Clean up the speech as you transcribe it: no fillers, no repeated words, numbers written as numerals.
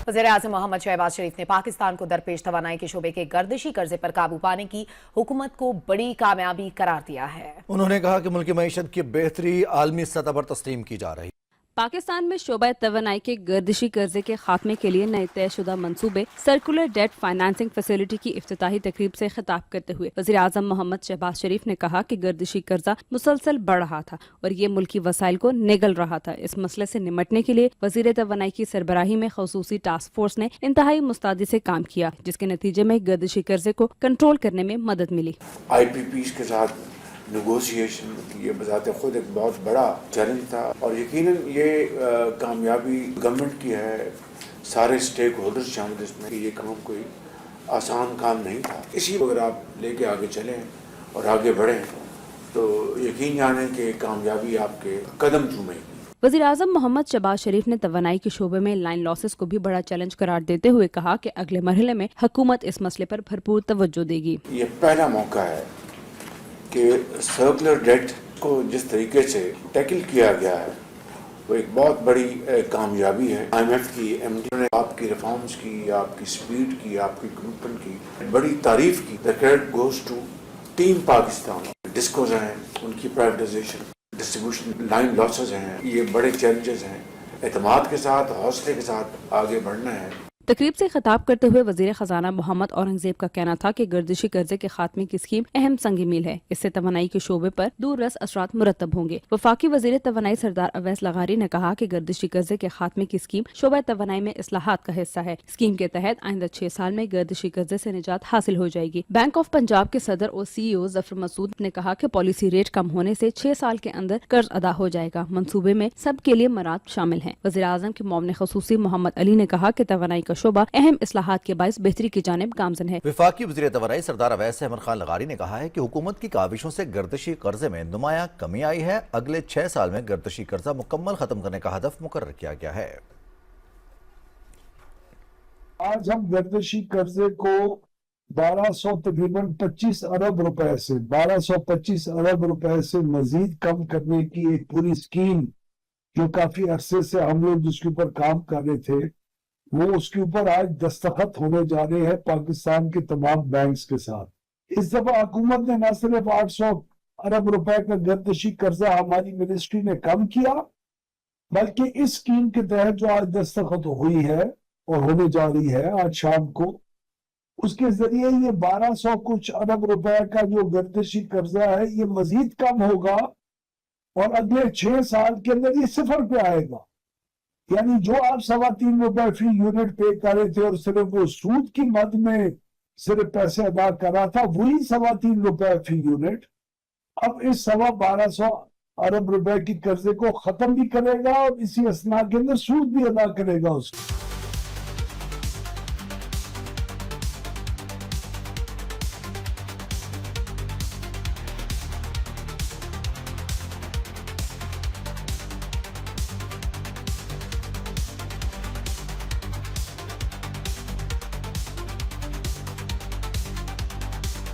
वज़ीर-ए-आज़म मोहम्मद शहबाज शरीफ ने पाकिस्तान को दरपेश तवानाई के शोबे के गर्दिशी कर्जे पर काबू पाने की हुकूमत को बड़ी कामयाबी करार दिया है। उन्होंने कहा कि मुल्की मईशत की बेहतरी आलमी सतह पर तस्लीम की जा रही है। पाकिस्तान में शोबा तवानाई के गर्दिशी कर्जे के खात्मे के लिए नए तय शुदा मंसूबे सर्कुलर डेट फाइनेंसिंग फैसिलिटी की इफ्तिताही तकरीब से खिताब करते हुए वज़ीर-ए-आज़म मोहम्मद शहबाज शरीफ ने कहा कि गर्दिशी कर्जा मुसलसल बढ़ रहा था और ये मुल्की वसाइल को निगल रहा था। इस मसले से निमटने के लिए वज़ीर तवानाई की सरबराही में खसूसी टास्क फोर्स ने इंतहाई मुस्तैदी से काम किया, जिसके नतीजे में गर्दिशी कर्जे को कंट्रोल करने में मदद मिली। IPPs के साथ नेगोशिएशन ये बजाते खुद एक बहुत बड़ा चैलेंज था और यकीनन ये कामयाबी गवर्नमेंट की है, सारे स्टेक होल्डर्स शामिल इसमें। ये काम कोई आसान काम नहीं था। इसी अगर आप लेके आगे चलें और आगे बढ़ें तो यकीन जाने कि कामयाबी आपके कदम चूमेगी। वज़ीर-ए-आज़म मोहम्मद शहबाज शरीफ ने तवानाई के शोबे में लाइन लॉसेस को भी बड़ा चैलेंज करार देते हुए कहा कि अगले मरहले में हुकूमत इस मसले पर भरपूर तवज्जो देगी। ये पहला मौका है कि सर्कुलर डेट को जिस तरीके से टैकल किया गया है वो एक बहुत बड़ी कामयाबी है। IMF की MD ने आपकी रिफॉर्म्स की, आपकी स्पीड की, आपकी कमिटमेंट की बड़ी तारीफ की। The credit goes to team Pakistan. Discos हैं, उनकी प्राइवेटाइजेशन, डिस्ट्रीब्यूशन, लाइन लॉसेस हैं, ये बड़े चैलेंजेस हैं। एतमाद के साथ, हौसले के साथ आगे बढ़ना है। तकरीब से खिताब करते हुए वज़ीर ख़जाना मोहम्मद औरंगज़ेब का कहना था कि गर्दिशी कर्जे के खात्मे की स्कीम अहम संगी मील है। इससे तवानाई के शोबे पर दूररस असरात मुरतब होंगे। वफाकी वज़ीर तवानाई सरदार अवैस लगारी ने कहा कि गर्दिशी कर्जे के खात्मे की स्कीम शोबा तवानाई में इस्लाहात का हिस्सा है। स्कीम के तहत आइंदा 6 साल में गर्दिशी कर्जे से निजात हासिल हो जाएगी। बैंक ऑफ पंजाब के सदर और CEO जफर मसूद ने कहा कि पॉलिसी रेट कम होने से 6 साल के अंदर कर्ज अदा हो जाएगा। मंसूबे में सब के लिए मराद शामिल है। वज़ीर-ए-आज़म के मुआविन ख़ुसूसी मोहम्मद अली ने कहा कि तवानाई शोबा अहम इस्लाहात के बाइस बेहतरी की जानिब गामजन है। वफाकी वज़ीर तवानाई सरदार अवैस अहमद खान लगारी ने कहा है कि हुकूमत की काविशों से गर्दिशी कर्जे में नुमाया कमी आई है। अगले 6 साल में गर्दिशी कर्जा मुकम्मल खत्म करने का हदफ मुकर्रर किया गया है। आज हम गर्दिशी कर्जे को 1200 तकरीबन 25 अरब रुपए से 1225 अरब रुपए से मजीद कम करने की एक पूरी स्कीम जो काफी अरसे से हम लोग जिसके ऊपर काम कर रहे थे वो उसके ऊपर आज दस्तखत होने जा रहे हैं पाकिस्तान के तमाम बैंक्स के साथ। इस दफा हुकूमत ने न सिर्फ 800 अरब रुपए का गर्दिशी कर्जा हमारी मिनिस्ट्री ने कम किया, बल्कि इस स्कीम के तहत जो आज दस्तखत हुई है और होने जा रही है आज शाम को, उसके जरिए ये 1200 कुछ अरब रुपए का जो गर्दिशी कर्जा है ये मजीद कम होगा और अगले 6 साल के अंदर ये 0 पे आएगा। यानी जो आप 3.25 रुपए फी यूनिट पे कर रहे थे और सिर्फ वो सूद की मद में सिर्फ पैसे अदा कर रहा था, वही 3.25 रुपए फी यूनिट अब इस 1200 अरब रुपए की कर्जे को खत्म भी करेगा और इसी असना के अंदर सूद भी अदा करेगा उसको।